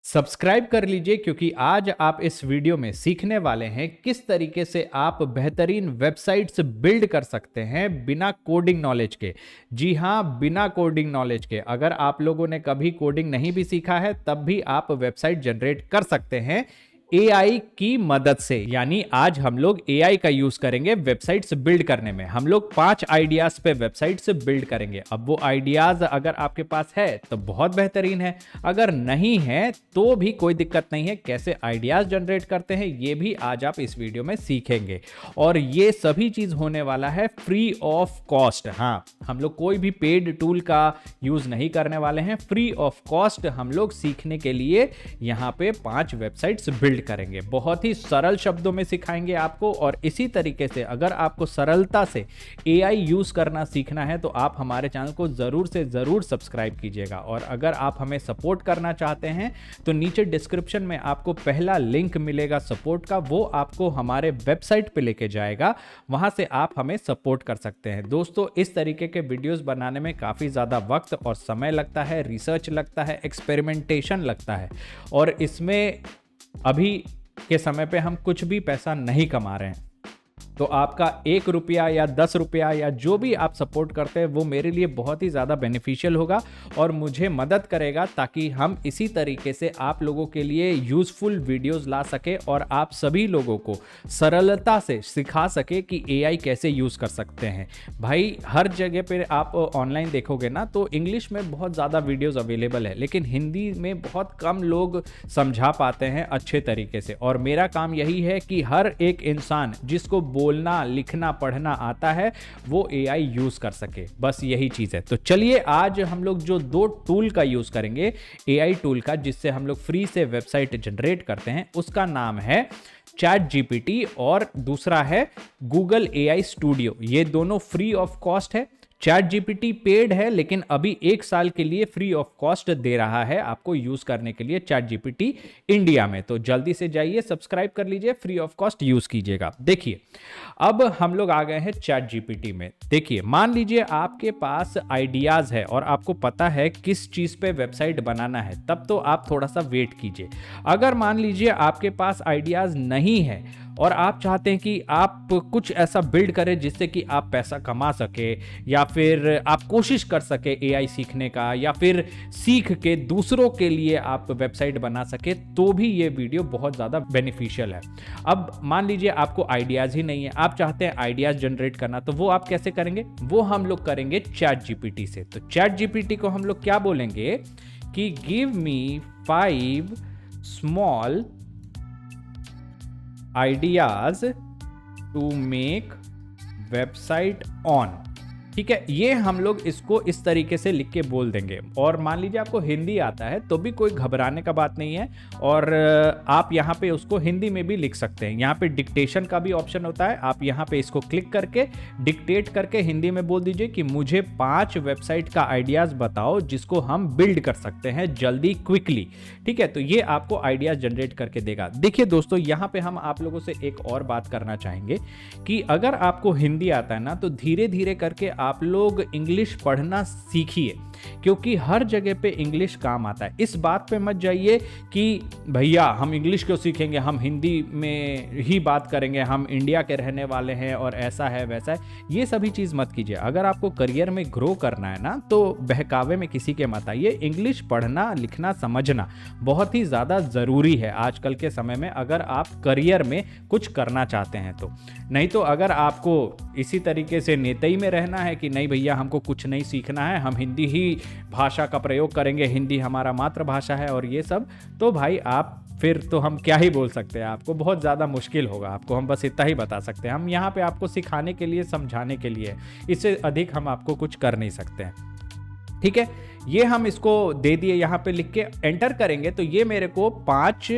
Subscribe कर लीजिए क्योंकि आज आप इस वीडियो में सीखने वाले हैं किस तरीके से आप बेहतरीन वेबसाइट्स बिल्ड कर सकते हैं बिना कोडिंग नॉलेज के। जी हाँ, बिना कोडिंग नॉलेज के। अगर आप लोगों ने कभी कोडिंग नहीं भी सीखा है तब भी आप वेबसाइट जनरेट कर सकते हैं एआई की मदद से। यानी आज हम लोग एआई का यूज करेंगे वेबसाइट्स बिल्ड करने में। हम लोग 5 आइडियाज पे वेबसाइट्स बिल्ड करेंगे। अब वो आइडियाज अगर आपके पास है तो बहुत बेहतरीन है, अगर नहीं है तो भी कोई दिक्कत नहीं है। कैसे आइडियाज जनरेट करते हैं ये भी आज आप इस वीडियो में सीखेंगे और ये सभी चीज होने वाला है फ्री ऑफ कॉस्ट। हाँ, हम लोग कोई भी पेड टूल का यूज नहीं करने वाले हैं। फ्री ऑफ कॉस्ट हम लोग सीखने के लिए यहाँ पे 5 वेबसाइट्स बिल्ड करेंगे। बहुत ही सरल शब्दों में सिखाएंगे आपको और इसी तरीके से अगर आपको सरलता से एआई यूज करना सीखना है तो आप हमारे चैनल को जरूर से जरूर सब्सक्राइब कीजिएगा। और अगर आप हमें सपोर्ट करना चाहते हैं तो नीचे डिस्क्रिप्शन में आपको पहला लिंक मिलेगा सपोर्ट का, वो आपको हमारे वेबसाइट पे लेके जाएगा। वहां से आप हमें सपोर्ट कर सकते हैं। दोस्तों, इस तरीके के वीडियोस बनाने में काफी ज्यादा वक्त और समय लगता है, रिसर्च लगता है, एक्सपेरिमेंटेशन लगता है और इसमें अभी के समय पे हम कुछ भी पैसा नहीं कमा रहे हैं। तो आपका 1 रुपया या 10 रुपया या जो भी आप सपोर्ट करते हैं वो मेरे लिए बहुत ही ज़्यादा बेनिफिशियल होगा और मुझे मदद करेगा ताकि हम इसी तरीके से आप लोगों के लिए यूज़फुल वीडियोस ला सके और आप सभी लोगों को सरलता से सिखा सके कि एआई कैसे यूज़ कर सकते हैं। भाई, हर जगह पे आप ऑनलाइन देखोगे ना तो इंग्लिश में बहुत ज़्यादा वीडियोज़ अवेलेबल है, लेकिन हिंदी में बहुत कम लोग समझा पाते हैं अच्छे तरीके से। और मेरा काम यही है कि हर एक इंसान जिसको बोलना, लिखना, पढ़ना आता है वो एआई यूज कर सके, बस यही चीज है। तो चलिए आज हम लोग जो 2 टूल का यूज करेंगे एआई टूल का, जिससे हम लोग फ्री से वेबसाइट जनरेट करते हैं, उसका नाम है चैट जीपीटी और दूसरा है गूगल एआई स्टूडियो। ये दोनों फ्री ऑफ कॉस्ट है। चैट जीपीटी पेड है लेकिन अभी 1 साल के लिए फ्री ऑफ कॉस्ट दे रहा है आपको यूज करने के लिए चैट जीपीटी इंडिया में। तो जल्दी से जाइए, सब्सक्राइब कर लीजिए, फ्री ऑफ कॉस्ट यूज कीजिएगा। देखिए, अब हम लोग आ गए हैं चैट जीपीटी में। देखिए, मान लीजिए आपके पास आइडियाज है और आपको पता है किस चीज पे वेबसाइट बनाना है, तब तो आप थोड़ा सा वेट कीजिए। अगर मान लीजिए आपके पास आइडियाज नहीं है और आप चाहते हैं कि आप कुछ ऐसा बिल्ड करें जिससे कि आप पैसा कमा सके या फिर आप कोशिश कर सके एआई सीखने का, या फिर सीख के दूसरों के लिए आप वेबसाइट बना सके, तो भी ये वीडियो बहुत ज़्यादा बेनिफिशियल है। अब मान लीजिए आपको आइडियाज़ ही नहीं है, आप चाहते हैं आइडियाज़ जनरेट करना, तो वो आप कैसे करेंगे? वो हम लोग करेंगे चैट जीपीटी से। तो चैट जीपीटी को हम लोग क्या बोलेंगे कि give me 5 small ideas to make website on। ठीक है, ये हम लोग इसको इस तरीके से लिख के बोल देंगे। और मान लीजिए आपको हिंदी आता है तो भी कोई घबराने का बात नहीं है और आप यहाँ पे उसको हिंदी में भी लिख सकते हैं। यहाँ पे डिक्टेशन का भी ऑप्शन होता है, आप यहाँ पे इसको क्लिक करके डिक्टेट करके हिंदी में बोल दीजिए कि मुझे 5 वेबसाइट का आइडियाज बताओ जिसको हम बिल्ड कर सकते हैं जल्दी, क्विकली। ठीक है, तो ये आपको आइडियाज जनरेट करके देगा। देखिए दोस्तों, यहाँ पे हम आप लोगों से एक और बात करना चाहेंगे कि अगर आपको हिंदी आता है ना तो धीरे धीरे करके आप लोग इंग्लिश पढ़ना सीखिए, क्योंकि हर जगह पे इंग्लिश काम आता है। इस बात पे मत जाइए कि भैया हम इंग्लिश क्यों सीखेंगे, हम हिंदी में ही बात करेंगे, हम इंडिया के रहने वाले हैं और ऐसा है वैसा है। ये सभी चीज़ मत कीजिए। अगर आपको करियर में ग्रो करना है ना तो बहकावे में किसी के मत आइए। इंग्लिश पढ़ना, लिखना, समझना बहुत ही ज़्यादा ज़रूरी है आजकल के समय में, अगर आप करियर में कुछ करना चाहते हैं तो। नहीं तो अगर आपको इसी तरीके से नेतई में रहना है कि नहीं भैया हमको कुछ नहीं सीखना है, हम हिंदी ही भाषा का प्रयोग करेंगे, हिंदी हमारा मातृभाषा है और ये सब, तो भाई आप फिर तो हम क्या ही बोल सकते हैं, आपको बहुत ज़्यादा मुश्किल होगा। आपको हम बस इतना ही बता सकते हैं, हम यहाँ पे आपको सिखाने के लिए, समझाने के लिए, इससे अधिक हम आपको कुछ कर नहीं सकते हैं। ठीक है, ये हम इसको दे दिए, यहाँ पे लिख के एंटर करेंगे तो ये मेरे को 5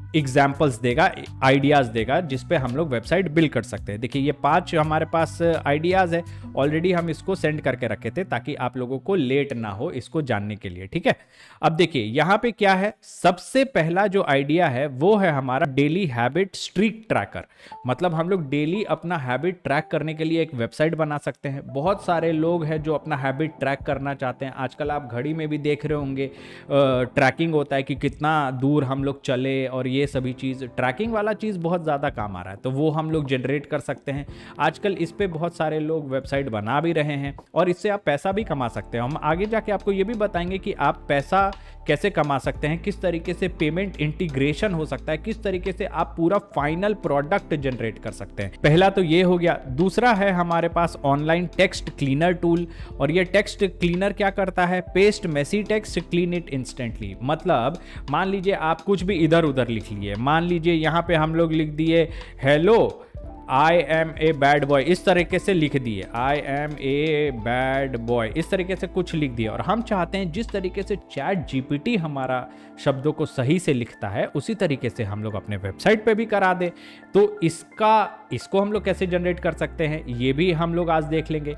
एग्जाम्पल्स देगा, आइडियाज देगा जिस पे हम लोग वेबसाइट बिल्ड कर सकते हैं। देखिए ये 5 हमारे पास आइडियाज है, ऑलरेडी हम इसको सेंड करके रखे थे ताकि आप लोगों को लेट ना हो इसको जानने के लिए, ठीक है। अब देखिए यहाँ पे क्या है, सबसे पहला जो आइडिया है वो है हमारा डेली हैबिट स्ट्रीक ट्रैकर। मतलब हम लोग डेली अपना हैबिट ट्रैक करने के लिए एक वेबसाइट बना सकते हैं। बहुत सारे लोग हैं जो अपना हैबिट ट्रैक करना चाहते हैं। आजकल आप घड़ी में भी देख रहे होंगे ट्रैकिंग होता है कि कितना दूर हम लोग चले, और ये सभी चीज़ ट्रैकिंग वाला चीज़ बहुत ज़्यादा काम आ रहा है, तो वो हम लोग जनरेट कर सकते हैं। आजकल इस पे बहुत सारे लोग वेबसाइट बना भी रहे हैं और इससे आप पैसा भी कमा सकते हैं। हम आगे जाके आपको ये भी बताएंगे कि आप पैसा कैसे कमा सकते हैं, किस तरीके से पेमेंट इंटीग्रेशन हो सकता है, किस तरीके से आप पूरा फाइनल प्रोडक्ट जनरेट कर सकते हैं। पहला तो ये हो गया। दूसरा है हमारे पास ऑनलाइन टेक्स्ट क्लीनर टूल, और ये टेक्स्ट क्लीनर क्या करता है, paste messy text, clean it instantly. मतलब मान लीजिए आप कुछ भी इधर उधर लिख लिए, मान लीजिए यहाँ पे हम लोग लिख दिए hello I am a bad boy, इस तरीके से लिख दिए, I am a bad boy, इस तरीके से कुछ लिख दिया। और हम चाहते हैं जिस तरीके से चैट जीपीटी हमारा शब्दों को सही से लिखता है उसी तरीके से हम लोग अपने वेबसाइट पे भी करा दें। तो इसको हम लोग कैसे जनरेट कर सकते हैं ये भी हम लोग आज देख लेंगे।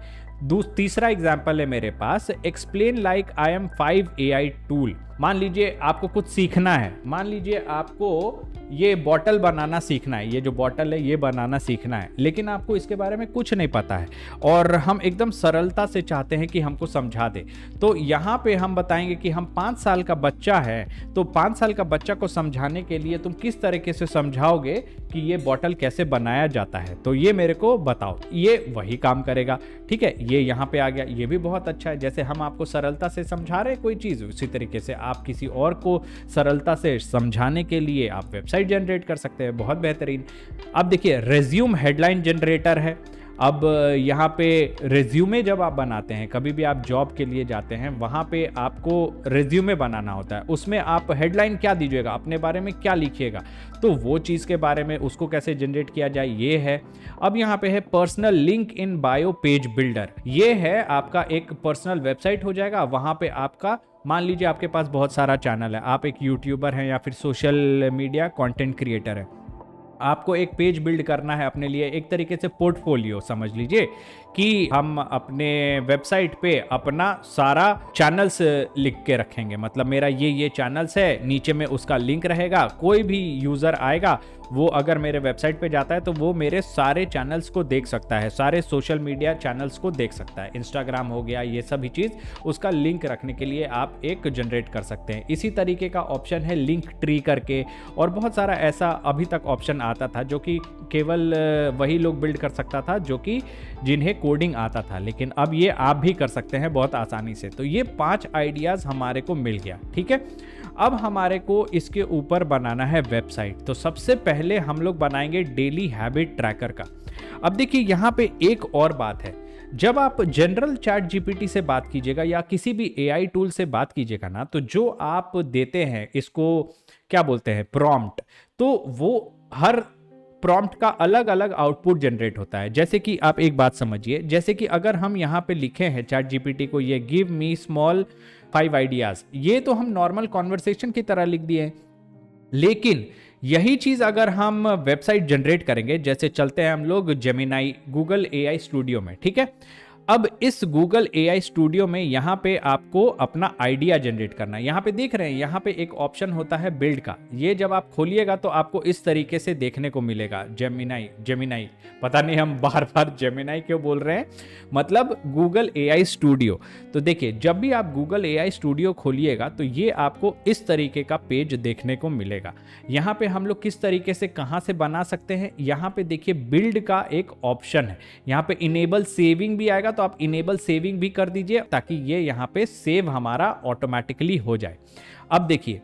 तीसरा एग्जाम्पल है मेरे पास, explain like I am 5 AI tool. मान लीजिए आपको कुछ सीखना है, मान लीजिए आपको ये बॉटल बनाना सीखना है, ये जो बॉटल है ये बनाना सीखना है, लेकिन आपको इसके बारे में कुछ नहीं पता है और हम एकदम सरलता से चाहते हैं कि हमको समझा दे। तो यहाँ पे हम बताएंगे कि हम 5 साल का बच्चा है, तो 5 साल का बच्चा को समझाने के लिए तुम किस तरीके से समझाओगे कि ये बॉटल कैसे बनाया जाता है, तो ये मेरे को बताओ। ये वही काम करेगा, ठीक है। ये यहाँ पे आ गया, ये भी बहुत अच्छा है। जैसे हम आपको सरलता से समझा रहे हैं कोई चीज़, उसी तरीके से आप किसी और को सरलता से समझाने के लिए आप वेबसाइट जनरेट कर सकते हैं। बहुत बेहतरीन। अब देखिए रेज्यूम हेडलाइन जनरेटर है। अब यहाँ पे रेज्यूमे जब आप बनाते हैं, कभी भी आप जॉब के लिए जाते हैं, वहाँ पे आपको रेज्यूमे बनाना होता है। उसमें आप हेडलाइन क्या दीजिएगा, अपने बारे में क्या लिखिएगा, तो वो चीज़ के बारे में उसको कैसे जनरेट किया जाए ये है। अब यहाँ पे है personal link in bio page builder. ये है आपका एक पर्सनल वेबसाइट हो जाएगा। वहाँ पे आपका मान लीजिए आपके पास बहुत सारा चैनल है, आप एक यूट्यूबर हैं या फिर सोशल मीडिया कंटेंट क्रिएटर है, आपको एक पेज बिल्ड करना है अपने लिए, एक तरीके से पोर्टफोलियो समझ लीजिए कि हम अपने वेबसाइट पे अपना सारा चैनल्स लिख के रखेंगे। मतलब मेरा ये चैनल्स है, नीचे में उसका लिंक रहेगा। कोई भी यूज़र आएगा वो अगर मेरे वेबसाइट पे जाता है तो वो मेरे सारे चैनल्स को देख सकता है, सारे सोशल मीडिया चैनल्स को देख सकता है। इंस्टाग्राम हो गया, ये सभी चीज़, उसका लिंक रखने के लिए आप एक जनरेट कर सकते हैं। इसी तरीके का ऑप्शन है लिंक ट्री करके, और बहुत सारा ऐसा अभी तक ऑप्शन आता था जो कि केवल वही लोग बिल्ड कर सकता था जो कि जिन्हें कोडिंग आता था, लेकिन अब ये आप भी कर सकते हैं बहुत आसानी से। तो ये 5 आइडियाज़ हमारे को मिल गया, ठीक है। अब हमारे को इसके ऊपर बनाना है वेबसाइट। तो सबसे पहले हम लोग बनाएंगे डेली हैबिट ट्रैकर का। अब देखिए यहाँ पे एक और बात है, जब आप जनरल चैट जीपीटी से बात कीजिएगा या किसी भी एआई टूल से बात कीजिएगा ना, तो जो आप देते हैं इसको क्या बोलते हैं, प्रॉम्प्ट, तो वो हर प्रॉम्प्ट का अलग अलग आउटपुट जनरेट होता है। जैसे कि आप एक बात समझिए, जैसे कि अगर हम यहाँ पे लिखे हैं चैट जीपीटी को, ये गिव मी स्मॉल 5 आइडियाज, ये तो हम नॉर्मल कॉन्वर्सेशन की तरह लिख दिए हैं। लेकिन यही चीज अगर हम वेबसाइट जनरेट करेंगे, जैसे चलते हैं हम लोग जेमिनाई गूगल एआई स्टूडियो में, ठीक है। अब इस गूगल एआई स्टूडियो में यहाँ पे आपको अपना आइडिया जनरेट करना है। यहाँ पे देख रहे हैं, यहाँ पे एक ऑप्शन होता है बिल्ड का। ये जब आप खोलिएगा तो आपको इस तरीके से देखने को मिलेगा, जेमिनाई, पता नहीं हम बार बार जेमिनाई क्यों बोल रहे हैं, मतलब गूगल एआई स्टूडियो। तो देखिए जब भी आप गूगल एआई स्टूडियो खोलिएगा तो ये आपको इस तरीके का पेज देखने को मिलेगा। यहाँ पे हम लोग किस तरीके से कहाँ से बना सकते हैं, यहाँ पे देखिए बिल्ड का एक ऑप्शन है। यहाँ पे इनेबल सेविंग भी आएगा, तो आप इनेबल सेविंग भी कर दीजिए ताकि ये यहाँ पे सेव हमारा ऑटोमेटिकली हो जाए। अब देखिए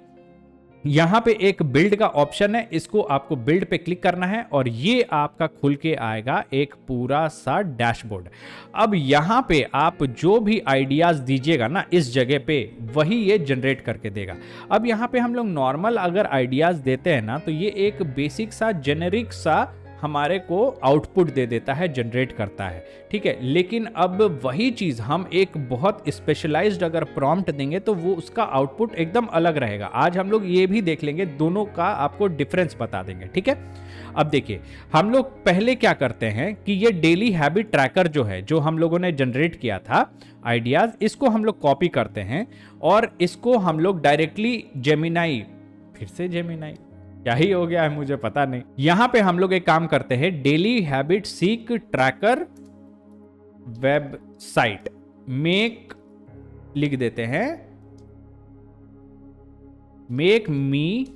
यहाँ पे एक बिल्ड का ऑप्शन है, इसको आपको बिल्ड पे क्लिक करना है और ये आपका खुल के आएगा एक पूरा सा डैशबोर्ड। अब यहाँ पे आप जो भी आइडियाज दीजिएगा ना इस जगह पे, वही ये जनरेट करके देगा। अब यहाँ पे हम लोग नॉर्मल अगर आइडियाज देते हैं ना, तो ये एक बेसिक सा जेनेरिक सा हमारे को आउटपुट दे देता है, जनरेट करता है, ठीक है। लेकिन अब वही चीज़ हम एक बहुत स्पेशलाइज्ड अगर प्रॉम्प्ट देंगे तो वो उसका आउटपुट एकदम अलग रहेगा। आज हम लोग ये भी देख लेंगे, दोनों का आपको डिफरेंस बता देंगे, ठीक है। अब देखिए, हम लोग पहले क्या करते हैं कि ये डेली हैबिट ट्रैकर जो है, जो हम लोगों ने जनरेट किया था आइडियाज, इसको हम लोग कॉपी करते हैं और इसको हम लोग डायरेक्टली जेमिनाई, फिर से जेमिनाई क्या ही हो गया है मुझे पता नहीं, यहां पे हम लोग एक काम करते हैं, daily habit streak tracker website make लिख देते हैं, make me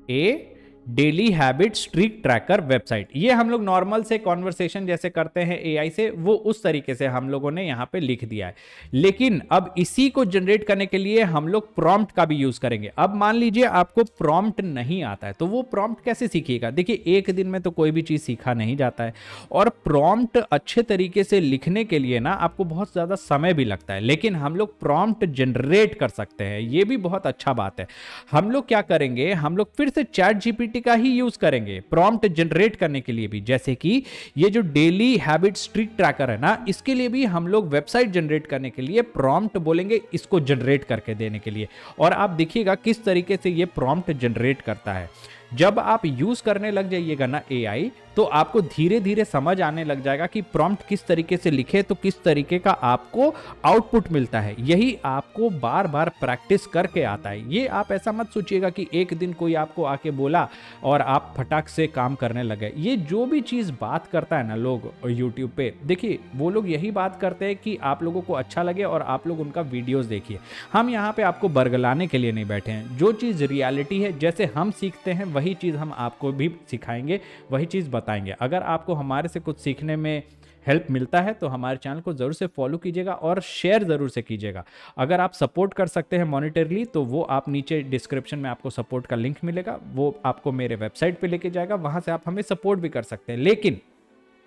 a daily habit streak tracker website. ये हम लोग नॉर्मल से कॉन्वर्सेशन जैसे करते हैं एआई से, वो उस तरीके से हम लोगों ने यहां पे लिख दिया है। लेकिन अब इसी को जनरेट करने के लिए हम लोग प्रॉम्प्ट का भी यूज करेंगे। अब मान लीजिए आपको प्रॉम्प्ट नहीं आता है, तो वो प्रॉम्प्ट कैसे सीखिएगा? देखिए, एक दिन में तो कोई भी चीज सीखा नहीं जाता है, और प्रॉम्प्ट अच्छे तरीके से लिखने के लिए ना आपको बहुत ज्यादा समय भी लगता है। लेकिन हम लोग प्रॉम्प्ट जनरेट कर सकते हैं, ये भी बहुत अच्छा बात है। हम लोग क्या करेंगे, हम लोग फिर से चैट जीपीटी का ही यूज करेंगे प्रॉम्प्ट जनरेट करने के लिए भी। जैसे कि ये जो डेली हैबिट स्ट्रीक ट्रैकर है ना, इसके लिए भी हम लोग वेबसाइट जनरेट करने के लिए प्रॉम्प्ट बोलेंगे इसको जनरेट करके देने के लिए। और आप देखिएगा किस तरीके से ये प्रॉम्प्ट जनरेट करता है। जब आप यूज करने लग जाइएगा ना एआई, तो आपको धीरे धीरे समझ आने लग जाएगा कि प्रॉम्प्ट किस तरीके से लिखे तो किस तरीके का आपको आउटपुट मिलता है। यही आपको बार बार प्रैक्टिस करके आता है। ये आप ऐसा मत सोचिएगा कि एक दिन कोई आपको आके बोला और आप फटाक से काम करने लगे। ये जो भी चीज़ बात करता है ना लोग यूट्यूब पे, देखिए वो लोग यही बात करते हैं कि आप लोगों को अच्छा लगे और आप लोग उनका वीडियोस देखिए। हम यहाँ पे आपको बरगलाने के लिए नहीं बैठे हैं। जो चीज़ रियलिटी है, जैसे हम सीखते हैं वही चीज़ हम आपको भी सिखाएंगे, वही चीज़ बताएंगे। अगर आपको हमारे से कुछ सीखने में हेल्प मिलता है तो हमारे चैनल को जरूर से फॉलो कीजिएगा और शेयर जरूर से कीजिएगा। अगर आप सपोर्ट कर सकते हैं मॉनिटरली, तो वो आप नीचे डिस्क्रिप्शन में आपको सपोर्ट का लिंक मिलेगा, वो आपको मेरे वेबसाइट पे लेके जाएगा, वहां से आप हमें सपोर्ट भी कर सकते हैं। लेकिन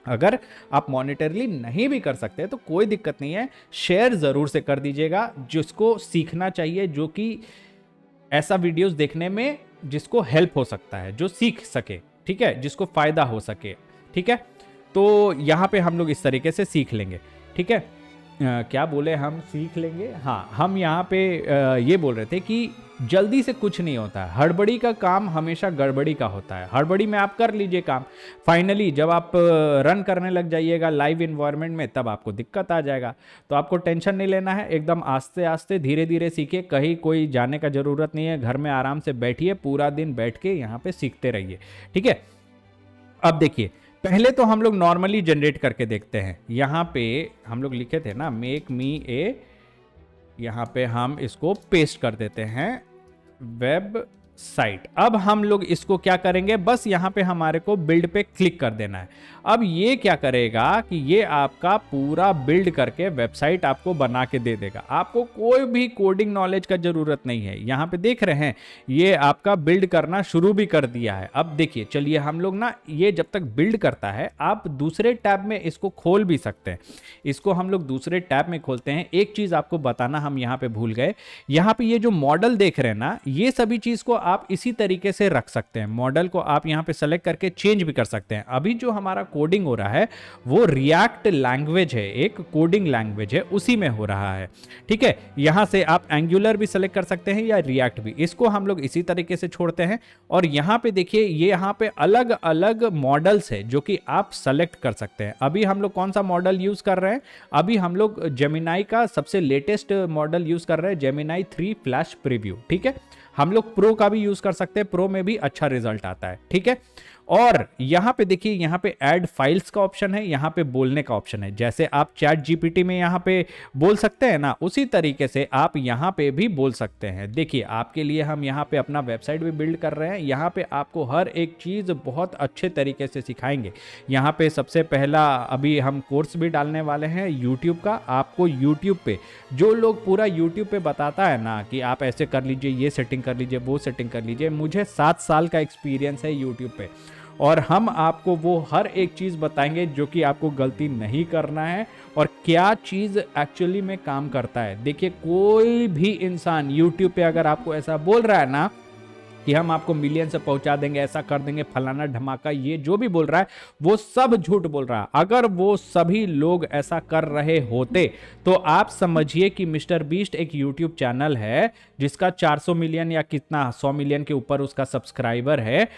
अगर आप मॉनिटरली नहीं भी कर सकते तो कोई दिक्कत नहीं है, शेयर जरूर से कर दीजिएगा जिसको सीखना चाहिए, जो कि ऐसा वीडियोस देखने में जिसको हेल्प हो सकता है, जो सीख सके, ठीक है, जिसको फायदा हो सके, ठीक है। तो यहाँ पे हम लोग इस तरीके से सीख लेंगे, ठीक है। क्या बोले हम सीख लेंगे, हाँ, हम यहाँ पे ये बोल रहे थे कि जल्दी से कुछ नहीं होता है, हड़बड़ी का काम हमेशा गड़बड़ी का होता है। हड़बड़ी में आप कर लीजिए काम, फाइनली जब आप रन करने लग जाइएगा लाइव इन्वायरमेंट में, तब आपको दिक्कत आ जाएगा। तो आपको टेंशन नहीं लेना है, एकदम आस्ते आस्ते धीरे धीरे सीखिए, कहीं कोई जाने का जरूरत नहीं है, घर में आराम से बैठिए, पूरा दिन बैठ के यहाँ पे सीखते रहिए, ठीक है। अब देखिए, पहले तो हम लोग नॉर्मली जनरेट करके देखते हैं। यहाँ पे हम लोग लिखे थे ना मेक मी ए, यहाँ पे हम इसको पेस्ट कर देते हैं वेबसाइट। अब हम लोग इसको क्या करेंगे, बस यहाँ पे हमारे को बिल्ड पे क्लिक कर देना है। अब ये क्या करेगा कि ये आपका पूरा बिल्ड करके वेबसाइट आपको बना के दे देगा। आपको कोई भी कोडिंग नॉलेज का जरूरत नहीं है। यहाँ पे देख रहे हैं ये आपका बिल्ड करना शुरू भी कर दिया है। अब देखिए, चलिए हम लोग ना, ये जब तक बिल्ड करता है आप दूसरे टैब में इसको खोल भी सकते हैं। इसको हम लोग दूसरे टैब में खोलते हैं। एक चीज आपको बताना हम यहाँ पे भूल गए, यहाँ पे ये जो मॉडल देख रहे हैं ना, ये सभी चीज को आप इसी तरीके से रख सकते हैं। मॉडल को आप यहाँ पे सेलेक्ट करके चेंज भी कर सकते हैं। अभी जो हमारा कोडिंग हो रहा है वो रिएक्ट लैंग्वेज है, एक कोडिंग लैंग्वेज है, उसी में हो रहा है, ठीक है। यहां से आप एंगुलर भी सेलेक्ट कर सकते हैं या रिएक्ट भी, इसको हम लोग इसी तरीके से छोड़ते हैं। और यहां पे देखिए, ये यहां पे अलग अलग मॉडल्स है जो कि आप सेलेक्ट कर सकते हैं। अभी हम लोग कौन सा मॉडल यूज कर रहे हैं, अभी हम लोग जेमिनाई का सबसे लेटेस्ट मॉडल यूज कर रहे हैं, जेमिनाई 3 फ्लैश प्रीव्यू, ठीक है। हम लोग प्रो का भी यूज कर सकते हैं, प्रो में भी अच्छा रिजल्ट आता है, ठीक है। और यहां पे देखिए, यहां पे ऐड फाइल्स का ऑप्शन है, यहां पे बोलने का ऑप्शन है। जैसे आप चैट जीपीटी में यहां पे बोल सकते हैं ना, उसी तरीके से आप यहां पे भी बोल सकते हैं। देखिए, आपके लिए हम यहां पे अपना वेबसाइट भी बिल्ड कर रहे हैं। यहां पे आपको हर एक चीज बहुत अच्छे तरीके से सिखाएंगे। यहां पे सबसे पहला अभी हम कोर्स भी डालने वाले हैं यूट्यूब का। आपको यूट्यूब पे जो लोग पूरा यूट्यूब पे बताता है ना कि आप ऐसे कर लीजिए, ये सेटिंग कर लीजिए, वो सेटिंग कर लीजिए, मुझे 7 साल का एक्सपीरियंस है यूट्यूब पे, और हम आपको वो हर एक चीज़ बताएंगे जो कि आपको गलती नहीं करना है और क्या चीज़ एक्चुअली में काम करता है। देखिए, कोई भी इंसान यूट्यूब पे अगर आपको ऐसा बोल रहा है ना कि हम आपको मिलियन से पहुंचा देंगे, ऐसा कर देंगे, फलाना धमाका, ये जो भी बोल रहा है वो सब झूठ बोल रहा है। अगर वो सभी लोग ऐसा कर रहे होते तो आप समझिए कि मिस्टर बीस्ट एक यूट्यूब चैनल है जिसका 400 मिलियन या कितना 100 मिलियन के ऊपर उसका सब्सक्राइबर है,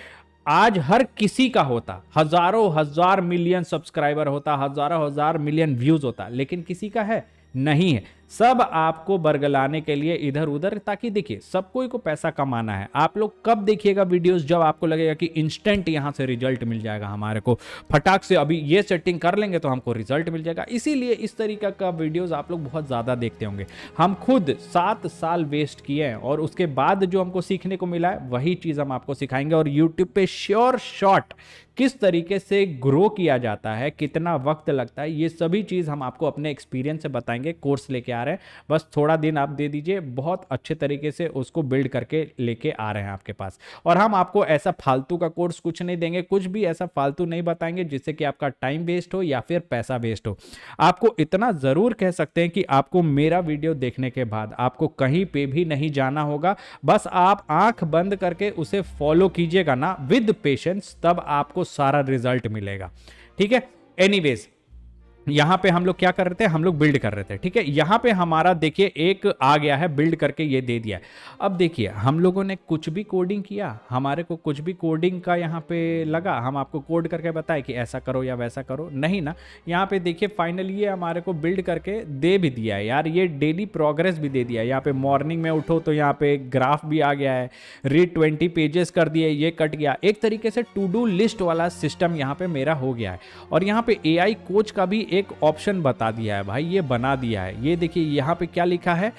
आज हर किसी का होता, हजारों हजार मिलियन सब्सक्राइबर होता, हजारों हजार मिलियन व्यूज होता, लेकिन किसी का है नहीं है। सब आपको बरगलाने के लिए इधर उधर, ताकि देखिए सब कोई को पैसा कमाना है। आप लोग कब देखिएगा वीडियोस, जब आपको लगेगा कि इंस्टेंट यहां से रिजल्ट मिल जाएगा, हमारे को फटाक से अभी ये सेटिंग कर लेंगे तो हमको रिजल्ट मिल जाएगा। इसीलिए इस तरीके का वीडियोस आप लोग बहुत ज्यादा देखते होंगे। हम खुद 7 साल वेस्ट किए हैं और उसके बाद जो हमको सीखने को मिला है वही चीज हम आपको सिखाएंगे। और यूट्यूब पे श्योर शॉट किस तरीके से ग्रो किया जाता है, कितना वक्त लगता है, ये सभी चीज हम आपको अपने एक्सपीरियंस से बताएंगे। कोर्स लेके आ रहे हैं, बस थोड़ा दिन आप दे दीजिए, बहुत अच्छे तरीके से उसको बिल्ड करके लेके आ रहे हैं आपके पास। और हम आपको ऐसा फालतू का कोर्स कुछ नहीं देंगे, कुछ भी ऐसा फालतू नहीं बताएंगे जिससे कि आपका टाइम वेस्ट हो या फिर पैसा वेस्ट हो। आपको इतना जरूर कह सकते हैं कि आपको मेरा वीडियो देखने के बाद आपको कहीं पे भी नहीं जाना होगा, बस आप आंख बंद करके उसे फॉलो कीजिएगा ना विद पेशेंस, तब आपको सारा रिजल्ट मिलेगा। ठीक है, एनीवेज यहां पे हम लोग क्या कर रहे थे, हम लोग बिल्ड कर रहे थे। ठीक है, यहां पे हमारा देखिए एक आ गया है, बिल्ड करके ये दे दिया है। अब देखिए हम लोगों ने कुछ भी कोडिंग किया, हमारे को कुछ भी कोडिंग का यहां पे लगा, हम आपको कोड करके बताए कि ऐसा करो या वैसा करो, नहीं ना। यहां पे देखिए फाइनली ये हमारे को बिल्ड करके दे भी दिया है यार, ये डेली प्रोग्रेस भी दे दिया है। यहाँ पे मॉर्निंग में उठो तो यहाँ पे ग्राफ भी आ गया है, रीड 20 पेजेस कर दिए, ये कट गया, एक तरीके से टू डू लिस्ट वाला सिस्टम यहाँ पे मेरा हो गया है। और यहाँ पे AI कोच का भी एक ऑप्शन बता दिया है भाई, ये बना दिया है। ये देखिए यहाँ पे क्या लिखा है,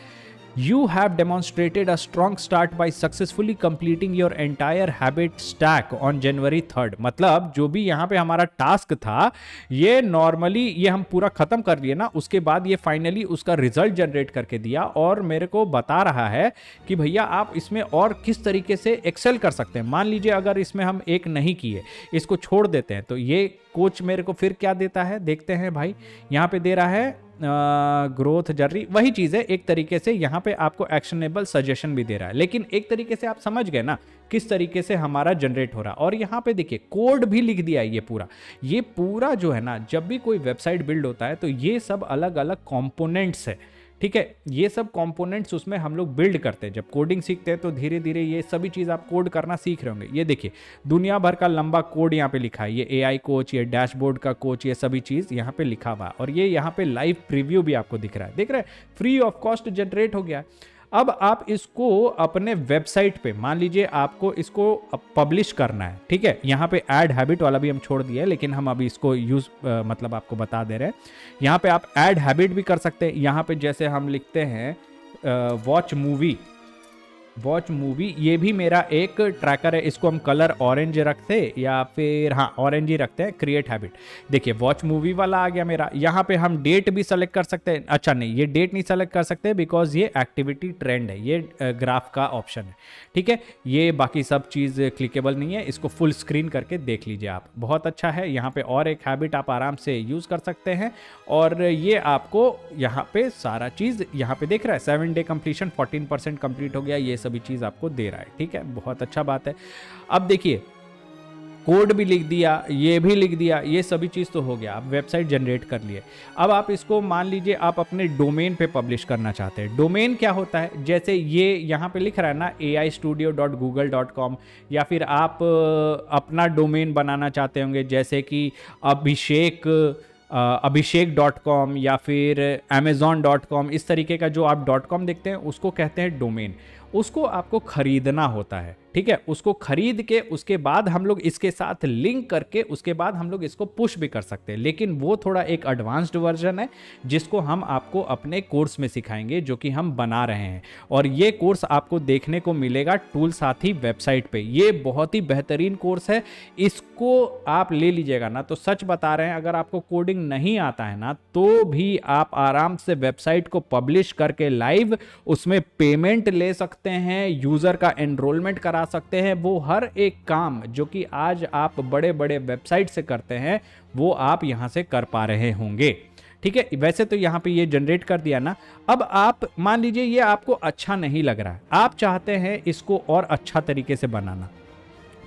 You have demonstrated a strong start by successfully completing your entire habit stack on January 3rd। मतलब जो भी यहाँ पे हमारा टास्क था, ये नॉर्मली ये हम पूरा खत्म कर लिए ना, उसके बाद ये फाइनली उसका रिजल्ट जनरेट करके दिया और मेरे को बता रहा है कि भैया आप इसमें और किस तरीके से एक्सेल कर सकते हैं। मान लीजिए अगर इसमें हम एक नहीं किए, इसको छोड़ देते हैं, तो ये कोच मेरे को फिर क्या देता है देखते हैं भाई। यहाँ पे दे रहा है ग्रोथ जर्नी, वही चीज है एक तरीके से। यहाँ पे आपको एक्शनेबल सजेशन भी दे रहा है, लेकिन एक तरीके से आप समझ गए ना किस तरीके से हमारा जनरेट हो रहा है। और यहाँ पे देखिए कोड भी लिख दिया है ये पूरा जो है ना, जब भी कोई वेबसाइट बिल्ड होता है तो ये सब अलग अलग कंपोनेंट्स है। ठीक है, ये सब कंपोनेंट्स उसमें हम लोग बिल्ड करते हैं। जब कोडिंग सीखते हैं तो धीरे धीरे ये सभी चीज़ आप कोड करना सीख रहे होंगे। ये देखिए दुनिया भर का लंबा कोड यहाँ पे लिखा है, ये AI कोच, ये डैशबोर्ड का कोच, ये सभी चीज़ यहाँ पे लिखा हुआ है। और ये यहाँ पे लाइव प्रीव्यू भी आपको दिख रहा है, देख रहे हैं, फ्री ऑफ कॉस्ट जनरेट हो गया है। अब आप इसको अपने वेबसाइट पे, मान लीजिए आपको इसको पब्लिश करना है। ठीक है, यहाँ पे ऐड हैबिट वाला भी हम छोड़ दिया है, लेकिन हम अभी इसको यूज मतलब आपको बता दे रहे हैं। यहाँ पे आप ऐड हैबिट भी कर सकते हैं। यहाँ पे जैसे हम लिखते हैं वॉच मूवी, ये भी मेरा एक ट्रैकर है, इसको हम कलर ऑरेंज रखते या फिर हाँ ऑरेंज ही रखते हैं, क्रिएट हैबिट। देखिए वॉच मूवी वाला आ गया मेरा। यहाँ पे हम डेट भी सेलेक्ट कर सकते हैं, अच्छा नहीं ये डेट नहीं सेलेक्ट कर सकते बिकॉज ये एक्टिविटी ट्रेंड है, ये ग्राफ का ऑप्शन है। ठीक है, ये बाकी सब चीज़ क्लिकेबल नहीं है, इसको फुल स्क्रीन करके देख लीजिए आप, बहुत अच्छा है। यहाँ पे और एक हैबिट आप आराम से यूज़ कर सकते हैं और ये आपको यहाँ पे सारा चीज़ यहाँ पे देख रहा है, 7 डे कंप्लीशन 14% कंप्लीट हो गया, ये सभी चीज आपको दे रहा है। ठीक है, बहुत अच्छा बात है। अब देखिए कोड भी लिख दिया, ये भी लिख दिया, ये सभी चीज़ तो हो गया, आप वेबसाइट जनरेट कर लिए। अब आप इसको मान लीजिए आप अपने डोमेन पे पब्लिश करना चाहते हैं। डोमेन क्या होता है, जैसे ये यहाँ पे लिख रहा है ना aistudio.google.com, या फिर आप अपना डोमेन बनाना चाहते होंगे जैसे कि अभिषेक.com या फिर amazon.com, इस तरीके का जो आप .com देखते हैं उसको कहते हैं डोमेन। उसको आपको खरीदना होता है। ठीक है, उसको खरीद के उसके बाद हम लोग इसके साथ लिंक करके उसके बाद हम लोग इसको पुश भी कर सकते हैं, लेकिन वो थोड़ा एक एडवांस्ड वर्जन है जिसको हम आपको अपने कोर्स में सिखाएंगे जो कि हम बना रहे हैं। और ये कोर्स आपको देखने को मिलेगा टूल साथी वेबसाइट पे। ये बहुत ही बेहतरीन कोर्स है, इसको आप ले लीजिएगा ना तो सच बता रहे हैं, अगर आपको कोडिंग नहीं आता है ना तो भी आप आराम से वेबसाइट को पब्लिश करके लाइव उसमें पेमेंट ले सकते हैं, यूजर का एनरोलमेंट करा सकते हैं। वो हर एक काम जो कि आज आप बड़े बड़े वेबसाइट से करते हैं वो आप यहां से कर पा रहे होंगे। ठीक है, वैसे तो यहाँ पे ये जनरेट कर दिया ना। अब आप मान लीजिए ये आपको अच्छा नहीं लग रहा है, आप चाहते हैं इसको और अच्छा तरीके से बनाना,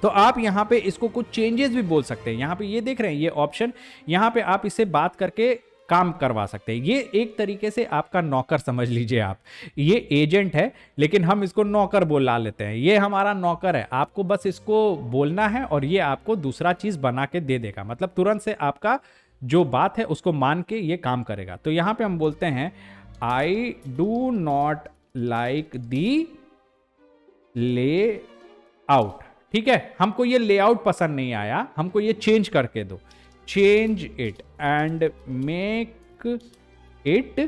तो आप यहाँ पे इसको कुछ चेंजेस भी बोल सकते हैं। यहाँ पे ये देख रहे हैं ये ऑप्शन, यहाँ पे आप इससे बात करके काम करवा सकते हैं। ये एक तरीके से आपका नौकर समझ लीजिए आप, ये एजेंट है लेकिन हम इसको नौकर बोला लेते हैं। ये हमारा नौकर है, आपको बस इसको बोलना है और ये आपको दूसरा चीज बना के दे देगा, मतलब तुरंत से आपका जो बात है उसको मान के ये काम करेगा। तो यहाँ पे हम बोलते हैं I do not like the ले आउट, ठीक है, हमको ये लेआउट पसंद नहीं आया, हमको ये चेंज करके दो, change it and make it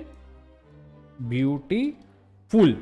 beautiful,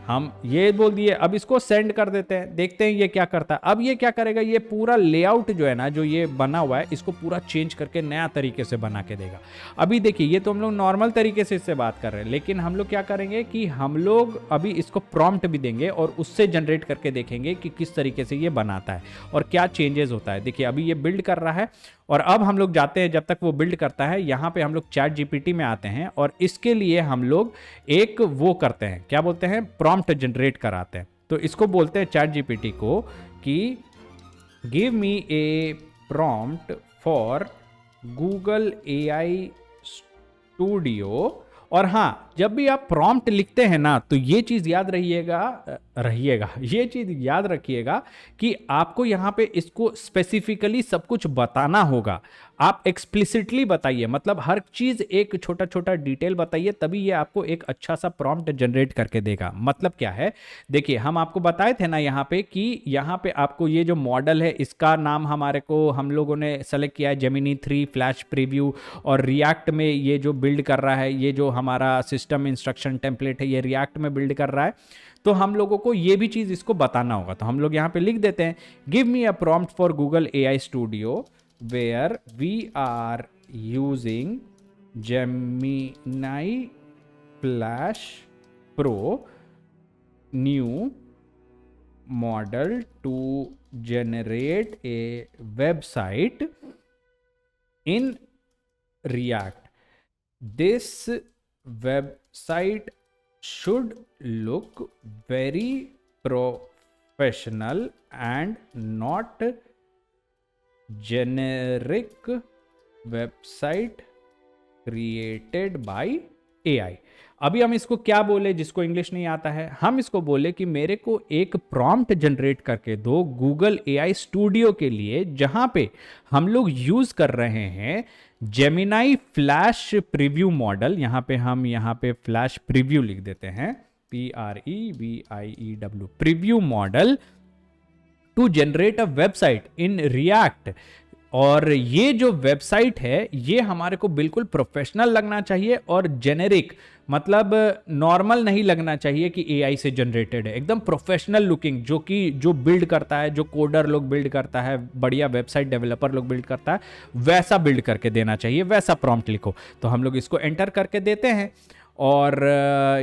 हम ये बोल दिए। अब इसको सेंड कर देते हैं, देखते हैं ये क्या करता है। अब ये क्या करेगा, ये पूरा लेआउट जो है ना, जो ये बना हुआ है, इसको पूरा चेंज करके नया तरीके से बना के देगा। अभी देखिए ये तो हम लोग नॉर्मल तरीके से इससे बात कर रहे हैं, लेकिन हम लोग क्या करेंगे कि हम लोग अभी इसको प्रॉम्प्ट भी देंगे और उससे जनरेट करके देखेंगे कि किस तरीके से ये बनाता है और क्या चेंजेस होता है। देखिए अभी ये बिल्ड कर रहा है और अब हम लोग जाते हैं, जब तक वो बिल्ड करता है यहाँ पे हम लोग चैट जीपीटी में आते हैं और इसके लिए हम लोग एक वो करते हैं, क्या बोलते हैं, प्रॉम्प्ट जनरेट कराते हैं। तो इसको बोलते हैं चैट जीपीटी को कि give me A prompt for Google AI studio. और हाँ, जब भी आप प्रॉम्प्ट लिखते हैं ना, तो ये चीज़ याद ये चीज़ याद रखिएगा कि आपको यहाँ पे इसको स्पेसिफिकली सब कुछ बताना होगा। आप एक्सप्लिसिटली बताइए, मतलब हर चीज़ एक छोटा छोटा डिटेल बताइए, तभी ये आपको एक अच्छा सा प्रॉम्प्ट जनरेट करके देगा। मतलब क्या है, देखिए हम आपको बताए थे ना यहाँ पे कि यहाँ पे आपको ये जो मॉडल है इसका नाम हम लोगों ने सेलेक्ट किया है जेमिनी 3 फ्लैश प्रीव्यू, और रिएक्ट में ये जो बिल्ड कर रहा है, ये जो हमारा सिस्टम इंस्ट्रक्शन टेम्पलेट है, ये रिएक्ट में बिल्ड कर रहा है। तो हम लोगों को ये भी चीज़ इसको बताना होगा। तो हम लोग यहाँ पे लिख देते हैं give me a prompt for Google AI studio where we are using Gemini Flash Pro new model to generate a website in React. This website should look very professional and not generic website created by AI। अभी हम इसको क्या बोले, जिसको English नहीं आता है, हम इसको बोले कि मेरे को एक प्रॉम्प्ट जनरेट करके दो गूगल एआई स्टूडियो के लिए, जहां पे हम लोग यूज कर रहे हैं जेमिनाई फ्लैश प्रीव्यू मॉडल। यहाँ पे फ्लैश प्रीव्यू लिख देते हैं, PREVIEW preview model to generate a website in React. और ये जो वेबसाइट है ये हमारे को बिल्कुल प्रोफेशनल लगना चाहिए और जेनेरिक, मतलब नॉर्मल नहीं लगना चाहिए कि एआई से जनरेटेड है, एकदम प्रोफेशनल लुकिंग, जो बिल्ड करता है, जो कोडर लोग बिल्ड करता है, बढ़िया वेबसाइट डेवलपर लोग बिल्ड करता है, वैसा बिल्ड करके देना चाहिए, वैसा प्रॉम्प्ट लिखो। तो हम लोग इसको एंटर करके देते हैं और